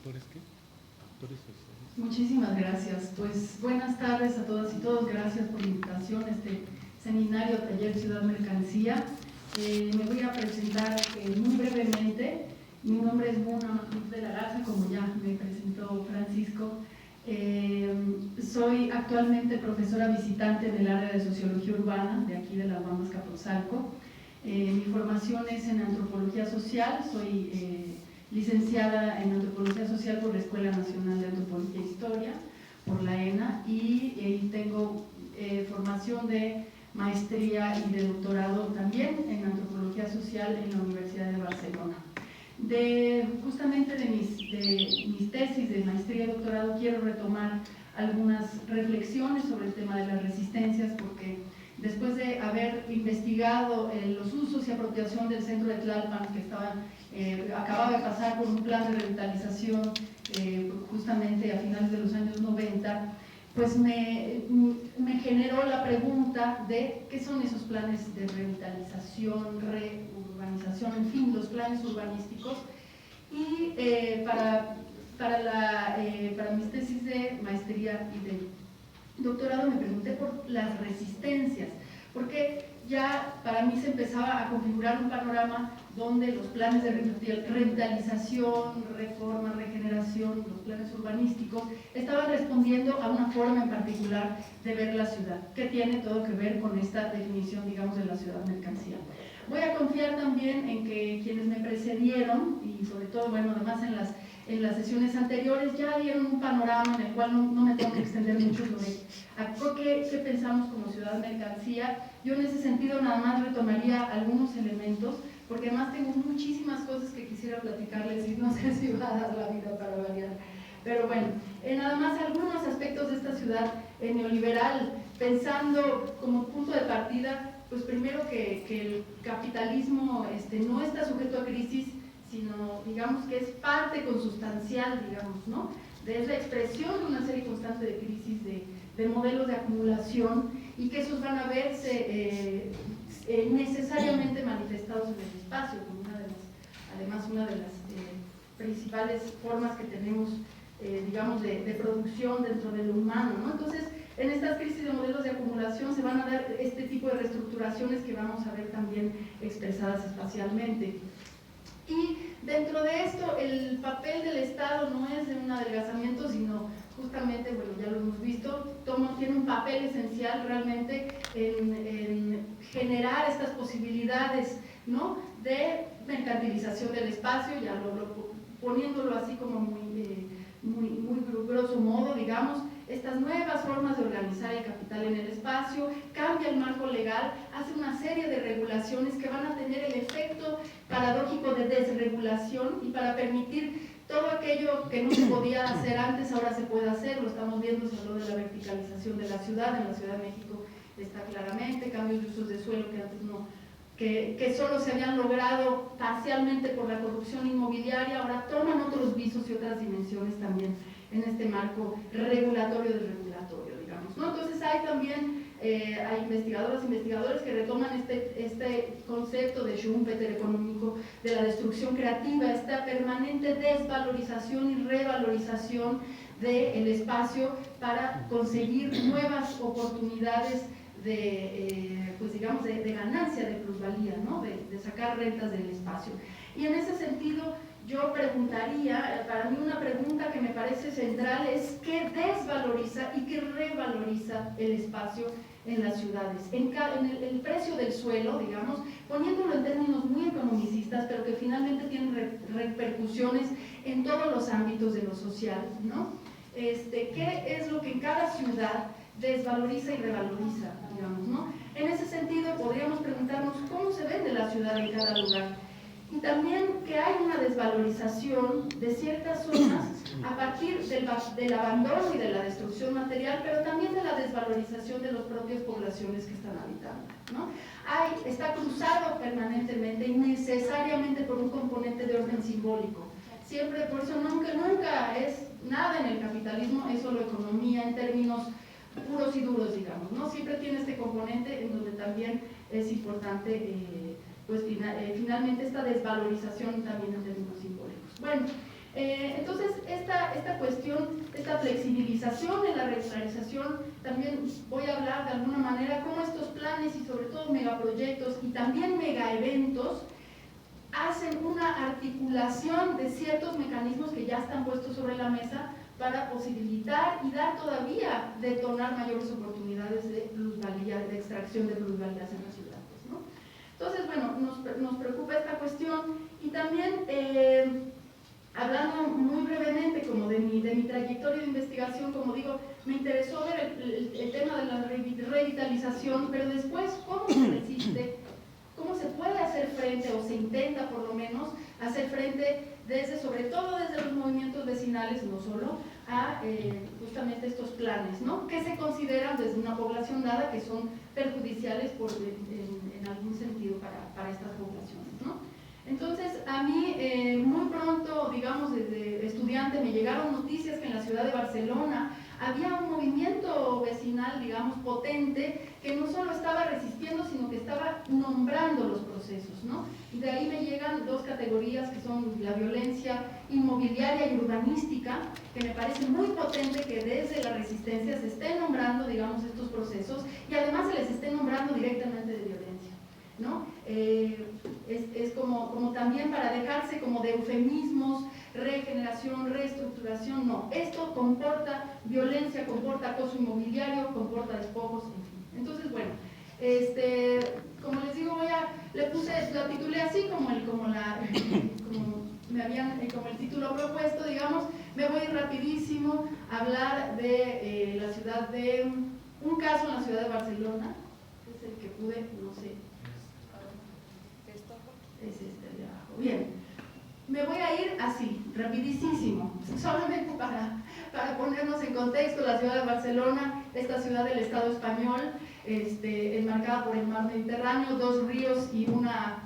¿Factores qué? Factores sociales. Muchísimas gracias. Pues buenas tardes a todas y todos. Gracias por la invitación a este seminario Taller Ciudad Mercancía. Me voy a presentar muy brevemente. Mi nombre es Muna Mahluk de la Garza, como ya me presentó Francisco. Soy actualmente profesora visitante del área de Sociología Urbana de aquí de Las Bambas, Capozalco. Mi formación es en Antropología Social. Soy licenciada en Antropología Social por la Escuela Nacional de Antropología e Historia, por la ENA, y tengo formación de maestría y de doctorado también en Antropología Social en la Universidad de Barcelona. Justamente de mis tesis de maestría y doctorado quiero retomar algunas reflexiones sobre el tema de las resistencias, porque después de haber investigado los usos y apropiación del centro de Tlalpan, que acababa de pasar por un plan de revitalización justamente a finales de los años 90, pues me generó la pregunta de qué son esos planes de revitalización, reurbanización, en fin, los planes urbanísticos. Y para mis tesis de maestría y de doctorado me pregunté por las resistencias, porque ya para mí se empezaba a configurar un panorama donde los planes de revitalización, reforma, regeneración, los planes urbanísticos estaban respondiendo a una forma en particular de ver la ciudad, que tiene todo que ver con esta definición, digamos, de la ciudad mercancía. Voy a confiar también en que quienes me precedieron, y sobre todo, bueno, además en las sesiones anteriores, ya dieron un panorama en el cual no me tengo que extender mucho sobre qué pensamos como ciudad mercancía. Yo en ese sentido nada más retomaría algunos elementos, porque además tengo muchísimas cosas que quisiera platicarles y no sé si va a dar la vida para variar. Pero bueno, nada más algunos aspectos de esta ciudad neoliberal, pensando como punto de partida, pues primero que el capitalismo no está sujeto a crisis, sino digamos que es parte consustancial, digamos, ¿no? Es la expresión de una serie constante de crisis, de modelos de acumulación, y que esos van a verse necesariamente manifestados en el espacio, como una de las principales formas que tenemos, digamos, de producción dentro de lo humano, ¿no? Entonces, en estas crisis de modelos de acumulación se van a dar este tipo de reestructuraciones que vamos a ver también expresadas espacialmente. Y dentro de esto, el papel del Estado no es de un adelgazamiento, sino justamente, bueno, ya lo hemos visto, tiene un papel esencial realmente en generar estas posibilidades, ¿no?, de mercantilización del espacio, ya poniéndolo así como muy grosso modo, digamos, estas nuevas formas de organizar el capital en el espacio, cambia el marco legal, hace una serie de regulaciones que van a tener el efecto paradójico de desregulación, y para permitir todo aquello que no se podía hacer antes, ahora se puede hacer. Lo estamos viendo, se habló de la verticalización de la ciudad, en la Ciudad de México está claramente, cambios de usos de suelo que antes no, que solo se habían logrado parcialmente por la corrupción inmobiliaria, ahora toman otros visos y otras dimensiones también en este marco regulatorio del regulatorio, digamos, ¿no? Entonces hay también hay investigadores que retoman este concepto de Schumpeter económico de la destrucción creativa, esta permanente desvalorización y revalorización del espacio para conseguir nuevas oportunidades pues digamos, de ganancia, de plusvalía, ¿no?, de sacar rentas del espacio. Y en ese sentido, yo preguntaría, para mí una pregunta que me parece central es ¿qué desvaloriza y qué revaloriza el espacio en las ciudades? En el precio del suelo, digamos, poniéndolo en términos muy economicistas, pero que finalmente tienen repercusiones en todos los ámbitos de lo social, ¿no? ¿Qué es lo que en cada ciudad desvaloriza y revaloriza, digamos, ¿no? En ese sentido, podríamos preguntarnos cómo se vende la ciudad en cada lugar. Y también que hay una desvalorización de ciertas zonas a partir del abandono y de la destrucción material, pero también de la desvalorización de las propias poblaciones que están habitando, ¿no? Está cruzado permanentemente y necesariamente por un componente de orden simbólico. Siempre, por eso nunca es nada en el capitalismo, es solo economía en términos puros y duros, digamos, ¿no? Siempre tiene este componente en donde también es importante pues finalmente esta desvalorización también en términos simbólicos. Bueno, Entonces, esta cuestión, esta flexibilización en la regularización, también voy a hablar de alguna manera cómo estos planes y sobre todo megaproyectos y también megaeventos hacen una articulación de ciertos mecanismos que ya están puestos sobre la mesa para posibilitar y dar todavía, detonar mayores oportunidades de plusvalía, de extracción de plusvalías en las ciudades, ¿no? Entonces, bueno, nos preocupa esta cuestión y también, hablando muy brevemente como de mi trayectoria de investigación, como digo, me interesó ver el tema de la revitalización, pero después, ¿cómo se resiste? ¿Cómo se puede hacer frente, o se intenta por lo menos, hacer frente sobre todo desde los movimientos vecinales, no solo, a justamente estos planes, ¿no? Que se consideran desde una población dada que son perjudiciales en algún sentido para estas poblaciones, ¿no? Entonces, a mí muy pronto, digamos, desde estudiante, me llegaron noticias que en la ciudad de Barcelona había un movimiento vecinal, digamos, potente, que no solo estaba resistiendo, sino que estaba nombrando los procesos, ¿no? Y de ahí me llegan dos categorías que son la violencia inmobiliaria y urbanística, que me parece muy potente que desde la resistencia se estén nombrando, digamos, estos procesos, y además se les esté nombrando directamente de violencia, ¿no? Es como también para dejarse como de eufemismos, regeneración, reestructuración, no. Esto comporta violencia, comporta acoso inmobiliario, comporta despojos, en fin. Entonces, bueno, como les digo, la titulé así como el título propuesto, digamos. Me voy rapidísimo a hablar de la ciudad de, un caso en la ciudad de Barcelona, que es el que pude, no sé, es este de abajo. Bien, me voy a ir así, rapidísimo, solamente para ponernos en contexto. La ciudad de Barcelona, esta ciudad del Estado español, enmarcada por el mar Mediterráneo, dos ríos y una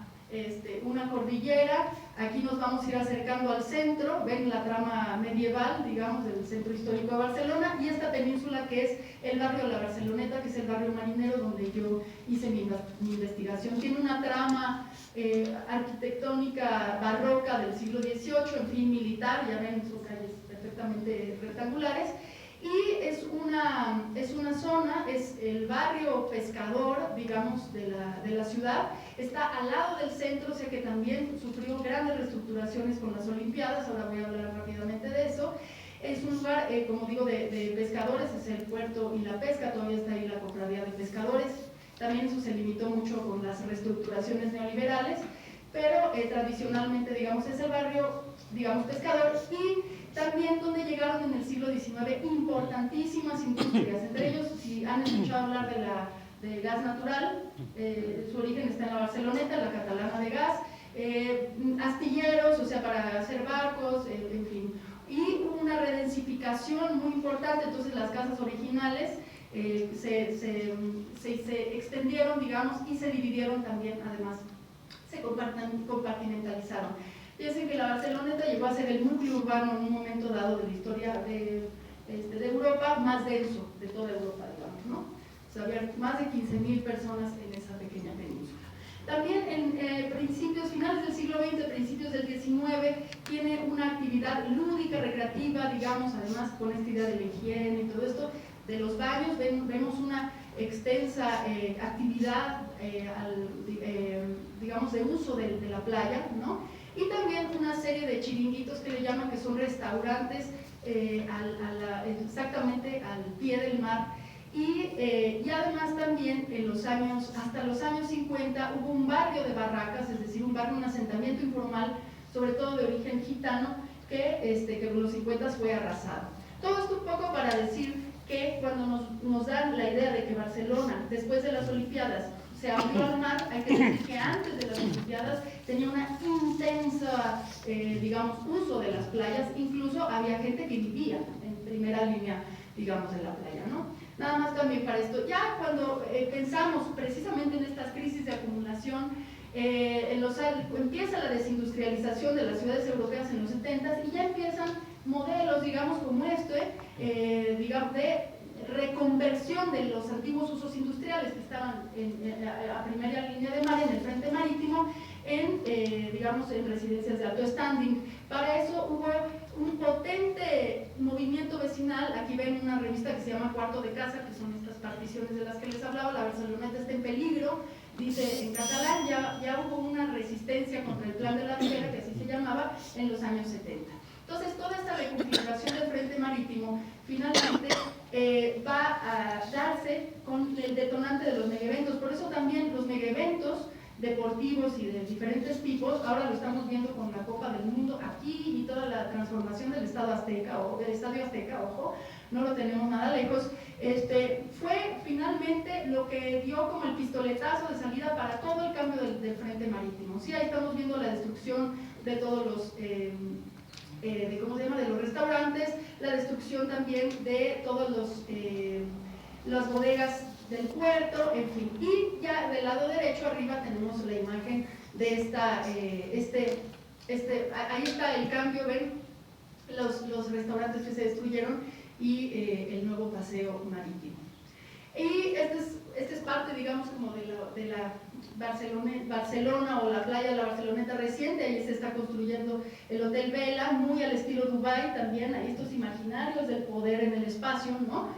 cordillera. Aquí nos vamos a ir acercando al centro, ven la trama medieval, digamos, del centro histórico de Barcelona, y esta península que es el barrio de la Barceloneta, que es el barrio marinero donde yo hice mi investigación. Tiene una trama arquitectónica barroca del siglo XVIII, en fin, militar, ya ven, son calles perfectamente rectangulares, y es una zona, es el barrio pescador, digamos, de la ciudad. Está al lado del centro, o sea que también sufrió grandes reestructuraciones con las Olimpiadas, ahora voy a hablar rápidamente de eso. Es un lugar, como digo, de pescadores, es el puerto y la pesca, todavía está ahí la cofradía de pescadores. También eso se limitó mucho con las reestructuraciones neoliberales, pero tradicionalmente, digamos, es el barrio, digamos, pescador, y también donde llegaron en el siglo XIX importantísimas industrias, entre ellos, si han escuchado hablar de gas natural, su origen está en la Barceloneta, la Catalana de Gas, astilleros, o sea, para hacer barcos, en fin, y una redensificación muy importante. Entonces las casas originales se extendieron, digamos, y se dividieron también, además, se compartimentalizaron. Piensen que la Barceloneta llegó a ser el núcleo urbano en un momento dado de la historia de Europa más denso de toda Europa, digamos, ¿no? O sea, había más de 15.000 personas en esa pequeña península. También en finales del siglo XX, principios del XIX, tiene una actividad lúdica, recreativa, digamos, además con esta idea de la higiene y todo esto, de los baños. Vemos una extensa actividad, digamos, de uso de la playa, ¿no? Y también una serie de chiringuitos que le llaman, que son restaurantes exactamente al pie del mar. Y además también hasta los años 50 hubo un barrio de barracas, es decir, un asentamiento informal, sobre todo de origen gitano, que en los 50 fue arrasado. Todo esto un poco para decir que cuando nos dan la idea de que Barcelona, después de las Olimpiadas, se abrió al mar, hay que decir que antes de las Olimpiadas tenía una intensa, digamos, uso de las playas. Incluso había gente que vivía en primera línea, digamos, de la playa, ¿no? Nada más también para esto, ya cuando pensamos precisamente en estas crisis de acumulación, empieza la desindustrialización de las ciudades europeas en los 70s, y ya empiezan modelos, digamos, como digamos, de reconversión de los antiguos usos industriales que estaban a primera línea de mar, en el frente marítimo, digamos, en residencias de alto standing. Para eso hubo potente movimiento vecinal. Aquí ven una revista que se llama Cuarto de Casa, que son estas particiones de las que les hablaba. La Barceloneta está en peligro, dice en catalán. Ya hubo una resistencia contra el plan de la Ribera, que así se llamaba, en los años 70. Entonces, toda esta reconfiguración del Frente Marítimo finalmente va a darse con el detonante de los megaeventos. Por eso también los megaeventos deportivos y de diferentes tipos, ahora lo estamos viendo con la Copa del Mundo aquí y toda la transformación del Estadio Azteca, ojo, no lo tenemos nada lejos, fue finalmente lo que dio como el pistoletazo de salida para todo el cambio del Frente Marítimo. Sí, ahí estamos viendo la destrucción de todos los de los restaurantes, la destrucción también de todos las bodegas del puerto, en fin. Y ya del lado derecho arriba tenemos la imagen de esta, ahí está el cambio, ven los restaurantes que se destruyeron y el nuevo paseo marítimo. Y este es parte, digamos, como de la Barcelona o la playa de la Barceloneta reciente. Ahí se está construyendo el Hotel Vela, muy al estilo Dubái también. Hay estos imaginarios del poder en el espacio, ¿no?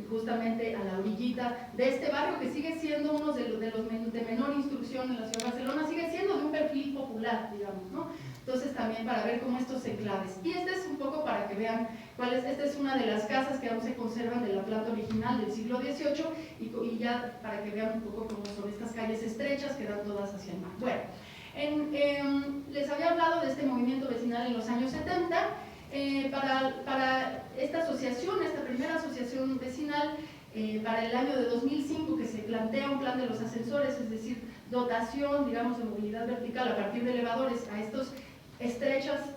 Justamente a la orillita de este barrio, que sigue siendo uno de los de menor instrucción en la ciudad de Barcelona, sigue siendo de un perfil popular, digamos, ¿no? Entonces también para ver cómo estos enclaves. Y este es un poco para que vean cuál es. Esta es una de las casas que aún se conservan de la planta original del siglo XVIII y ya para que vean un poco cómo son estas calles estrechas que dan todas hacia el mar. Bueno, les había hablado de este movimiento vecinal en los años 70. Para esta asociación, esta primera asociación vecinal, para el año de 2005, que se plantea un plan de los ascensores, es decir, dotación, digamos, de movilidad vertical a partir de elevadores a estos estrechos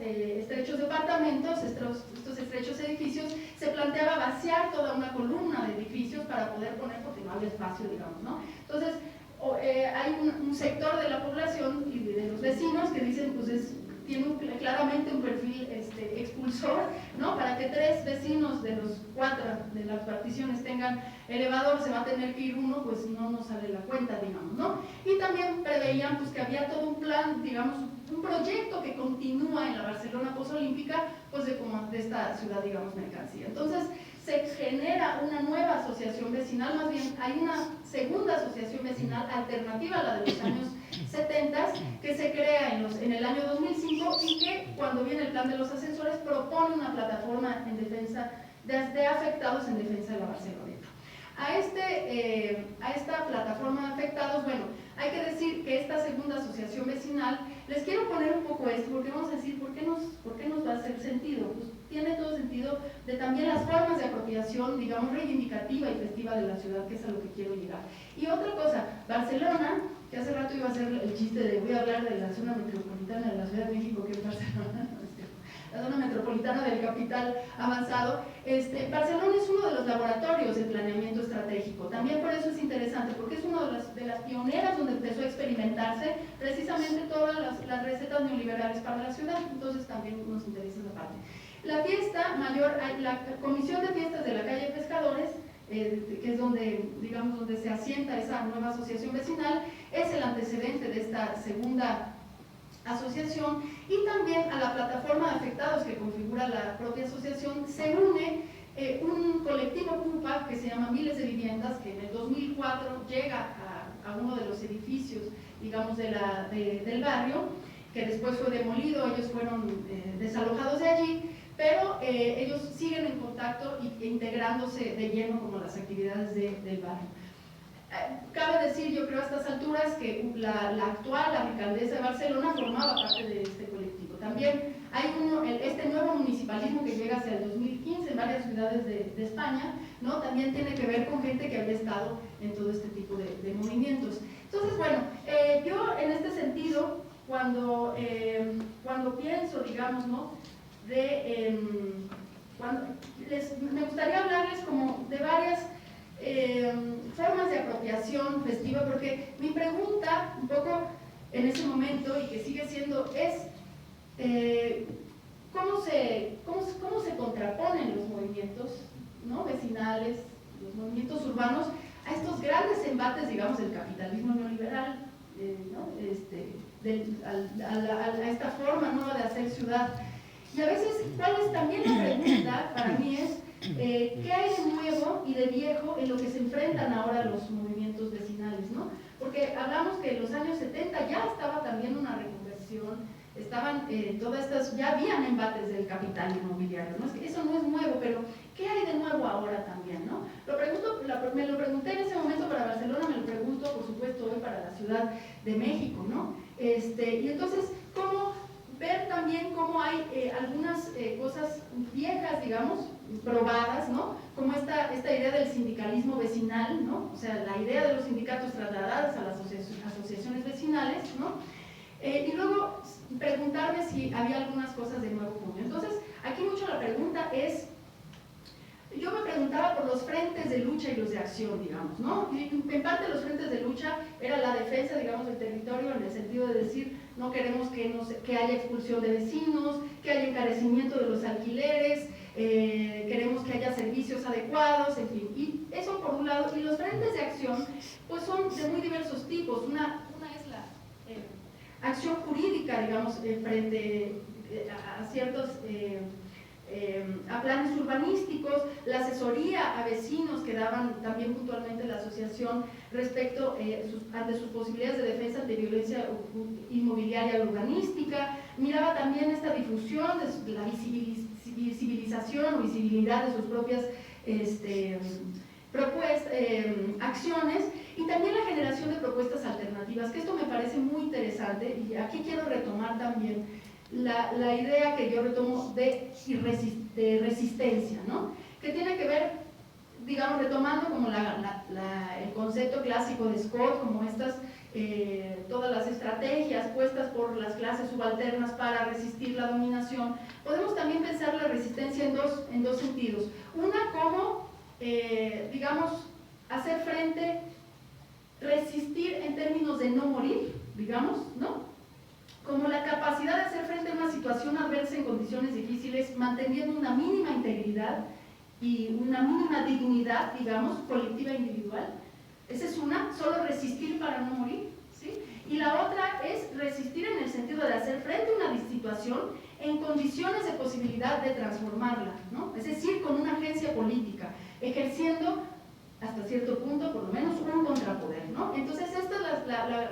departamentos, estos estrechos edificios, se planteaba vaciar toda una columna de edificios para poder poner, porque no había espacio, digamos, ¿no? Entonces, hay un sector de la población y de los vecinos que dicen, pues tiene claramente un perfil expulsor, ¿no? Para que 3 vecinos de los 4 de las particiones tengan elevador, se va a tener que ir uno, pues no nos sale la cuenta, digamos, ¿no? Y también preveían pues que había todo un plan, digamos, un proyecto que continúa en la Barcelona posolímpica, pues de esta ciudad, digamos, mercancía. Entonces, se genera una nueva asociación vecinal, más bien hay una segunda asociación vecinal alternativa a la de los años 70, que se crea en el año 2005 y que cuando viene el plan de los ascensores propone una plataforma en defensa de afectados en defensa de la Barceloneta. A esta plataforma de afectados, bueno, hay que decir que esta segunda asociación vecinal, les quiero poner un poco esto, porque vamos a decir, ¿por qué nos va a hacer sentido? Pues tiene todo sentido de también las formas de apropiación, digamos, reivindicativa y festiva de la ciudad, que es a lo que quiero llegar. Y otra cosa, Barcelona, que hace rato iba a hacer el chiste de voy a hablar de la zona metropolitana de la Ciudad de México, que es Barcelona, la zona metropolitana del capital avanzado. Barcelona es uno de los laboratorios de planeamiento estratégico. También por eso es interesante, porque es una de las pioneras donde empezó a experimentarse precisamente todas las recetas neoliberales para la ciudad. Entonces también nos interesa esa parte. La fiesta mayor, la comisión de fiestas de la calle Pescadores, que es donde, digamos, donde se asienta esa nueva asociación vecinal, es el antecedente de esta segunda asociación, y también a la plataforma de afectados que configura la propia asociación se une un colectivo CUPA que se llama Miles de Viviendas, que en el 2004 llega a uno de los edificios, digamos, del barrio, que después fue demolido. Ellos fueron desalojados de allí, pero ellos siguen en contacto e integrándose de lleno como las actividades del barrio. Cabe decir, yo creo a estas alturas, que la actual alcaldesa de Barcelona formaba parte de este colectivo. También hay este nuevo municipalismo que llega hacia el 2015 en varias ciudades de España, ¿no? También tiene que ver con gente que había estado en todo este tipo de movimientos. Entonces, bueno, yo en este sentido, cuando pienso, digamos, ¿no? Me gustaría hablarles como de varias formas de apropiación festiva, porque mi pregunta un poco en ese momento, y que sigue siendo, es ¿cómo se contraponen los movimientos, ¿no? vecinales, los movimientos urbanos, a estos grandes embates, digamos, del capitalismo neoliberal, ¿no? a esta forma nueva de hacer ciudad? Y a veces, ¿cuál es también la pregunta para mí es, ¿qué hay de nuevo y de viejo en lo que se enfrentan ahora los movimientos vecinales, ¿no? Porque hablamos que en los años 70 ya estaba también una reconversión, estaban todas estas, ya habían embates del capital inmobiliario, ¿no? Es que eso no es nuevo, pero ¿qué hay de nuevo ahora también, no? Me lo pregunté en ese momento para Barcelona, me lo pregunto, por supuesto, hoy para la Ciudad de México, ¿no? Y entonces, ¿cómo ver también cómo hay algunas cosas viejas, digamos, probadas, ¿no? Como esta idea del sindicalismo vecinal, ¿no? O sea, la idea de los sindicatos trasladadas a las asociaciones vecinales, ¿no? Y luego preguntarme si había algunas cosas de nuevo común. Entonces, aquí mucho la pregunta es, yo me preguntaba por los frentes de lucha y los de acción, digamos, ¿no? Y en parte los frentes de lucha era la defensa, digamos, del territorio, en el sentido de decir, no queremos que haya expulsión de vecinos, que haya encarecimiento de los alquileres, queremos que haya servicios adecuados, en fin. Y eso por un lado. Y los frentes de acción, pues son de muy diversos tipos. Una es la acción jurídica, digamos, frente a ciertos... a planes urbanísticos, la asesoría a vecinos que daban también puntualmente la asociación respecto ante sus posibilidades de defensa ante violencia inmobiliaria urbanística. Miraba también esta difusión de la visibilización o visibilidad de sus propias acciones, y también la generación de propuestas alternativas, que esto me parece muy interesante, y aquí quiero retomar también la idea que yo retomo de resistencia, ¿no? Que tiene que ver, digamos, retomando como el concepto clásico de Scott, como estas, todas las estrategias puestas por las clases subalternas para resistir la dominación. Podemos también pensar la resistencia en dos sentidos. Una como, digamos, hacer frente, resistir en términos de no morir, digamos, ¿no? Como la capacidad de hacer frente a una situación adversa en condiciones difíciles, manteniendo una mínima integridad y una mínima dignidad, digamos, colectiva e individual. Esa es una, solo resistir para no morir, ¿sí? Y la otra es resistir en el sentido de hacer frente a una situación en condiciones de posibilidad de transformarla, ¿no? Es decir, con una agencia política, ejerciendo hasta cierto punto, por lo menos, un contrapoder, ¿no? Entonces, esta es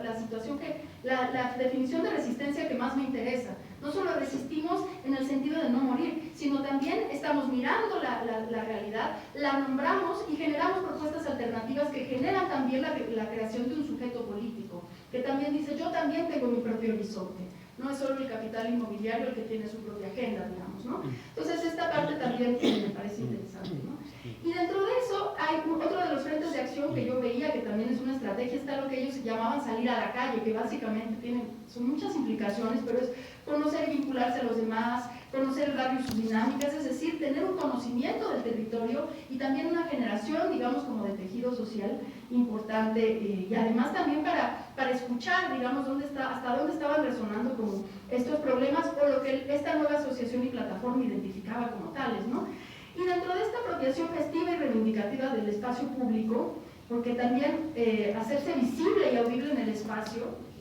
la situación la definición de resistencia que más me interesa. No solo resistimos en el sentido de no morir, sino también estamos mirando la realidad, la nombramos y generamos propuestas alternativas que generan también la creación de un sujeto político, que también dice, yo también tengo mi propio horizonte. No es solo el capital inmobiliario el que tiene su propia agenda, digamos, ¿no? Entonces, esta parte también me parece interesante, ¿no? Y dentro de eso, hay otro de los frentes de acción que yo veía, que también es una estrategia, está lo que ellos llamaban salir a la calle, que básicamente son muchas implicaciones, pero es conocer y vincularse a los demás, conocer el barrio y sus dinámicas, es decir, tener un conocimiento del territorio y también una generación, digamos, como de tejido social importante, y además también para escuchar, digamos, hasta dónde estaban resonando como estos problemas o lo que esta nueva asociación y plataforma identificaba como tales, ¿no? Y dentro de esta apropiación festiva y reivindicativa del espacio público, porque también hacerse visible y audible en el espacio,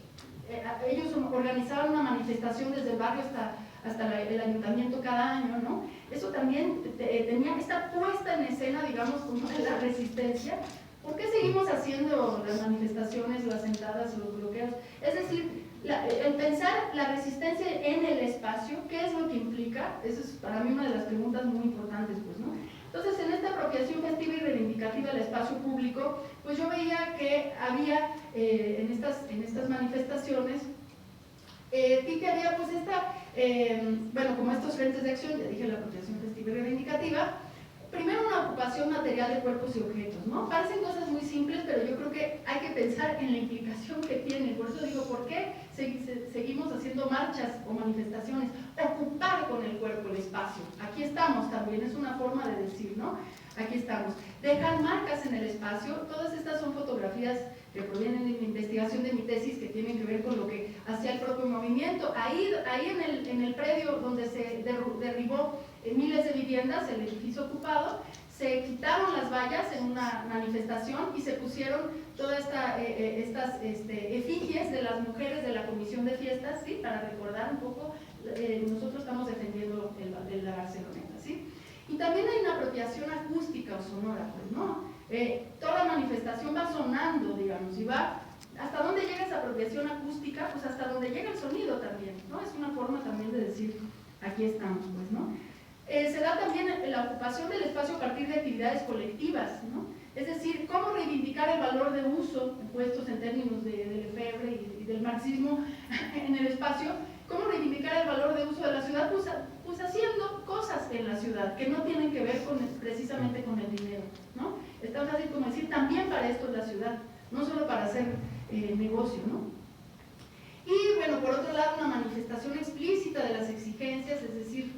ellos organizaban una manifestación desde el barrio hasta el ayuntamiento cada año, ¿no? Eso también tenía esta puesta en escena, digamos, como de la resistencia. ¿Por qué seguimos haciendo las manifestaciones, las sentadas, los bloqueos? Es decir, el pensar la resistencia en el espacio, ¿qué es lo que implica? Esa es para mí una de las preguntas muy importantes, pues, ¿no? Entonces, en esta apropiación festiva y reivindicativa del espacio público, pues yo veía que había en estas manifestaciones, vi que había pues bueno, como estos frentes de acción, ya dije la apropiación festiva y reivindicativa. Primero, una ocupación material de cuerpos y objetos, ¿no? Parecen cosas muy simples, pero yo creo que hay que pensar en la implicación que tiene. Por eso digo, ¿por qué seguimos haciendo marchas o manifestaciones? Ocupar con el cuerpo el espacio. Aquí estamos también, es una forma de decir, ¿no? Aquí estamos. Dejar marcas en el espacio. Todas estas son fotografías que provienen de mi investigación de mi tesis, que tienen que ver con lo que hacía el propio movimiento. Ahí en el predio donde se derribó miles de viviendas, el edificio ocupado, se quitaron las vallas en una manifestación y se pusieron todas estas efigies de las mujeres de la comisión de fiestas, ¿sí? Para recordar un poco, nosotros estamos defendiendo Y también hay una apropiación acústica o sonora, pues, ¿no? Toda manifestación va sonando, digamos, y va, ¿hasta dónde llega esa apropiación acústica? Pues hasta donde llega el sonido también, ¿no? Es una forma también de decir, aquí estamos, pues, ¿no? Se da también la ocupación del espacio a partir de actividades colectivas, ¿no? Es decir, cómo reivindicar el valor de uso, puestos en términos de Lefebvre y del marxismo en el espacio, cómo reivindicar el valor de uso de la ciudad, pues haciendo cosas en la ciudad que no tienen que ver precisamente con el dinero, ¿no? Estamos así como decir, también para esto es la ciudad, no solo para hacer negocio, ¿no? Y bueno, por otro lado, una manifestación explícita de las exigencias, es decir,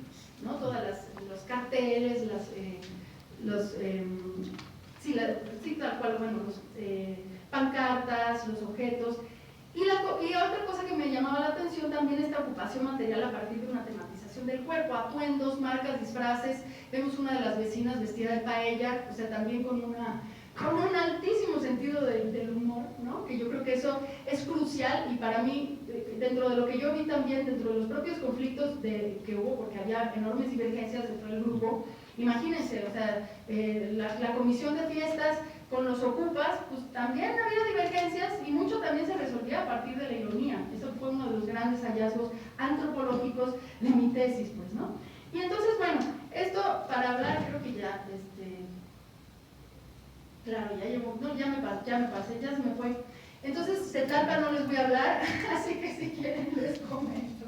¿no? Todas los carteles, sí, tal cual, bueno, pancartas, los objetos. Y otra cosa que me llamaba la atención también, esta ocupación material a partir de una tematización del cuerpo, atuendos, marcas, disfraces. Vemos una de las vecinas vestida de paella, o sea, también con un altísimo sentido del humor, ¿no? Que yo creo que eso es crucial, y para mí, dentro de lo que yo vi también, dentro de los propios conflictos que hubo, porque había enormes divergencias dentro del grupo. Imagínense, o sea, la comisión de fiestas con los ocupas, pues también había divergencias, y mucho también se resolvía a partir de la ironía. Eso fue uno de los grandes hallazgos antropológicos de mi tesis, pues, ¿no? Y entonces, bueno, esto para hablar, creo que ya, claro, ya llevo, no, ya me pasé, ya se me fue. Entonces, Zetalpa no les voy a hablar, así que si quieren les comento.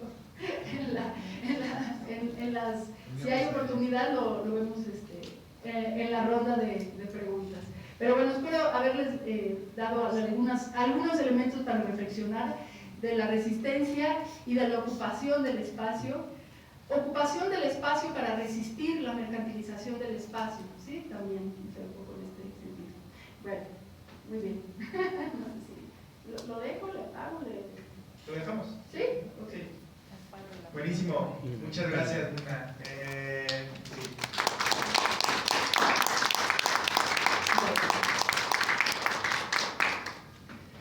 Si hay oportunidad lo vemos en la ronda de preguntas. Pero bueno, espero haberles dado algunos elementos para reflexionar de la resistencia y de la ocupación del espacio. Ocupación del espacio para resistir la mercantilización del espacio, ¿sí? También un poco en este sentido. Bueno, muy bien. No sé si lo dejo, le apago, ¿Lo dejamos? ¿Sí? Sí. Buenísimo. Muchas gracias, Luna.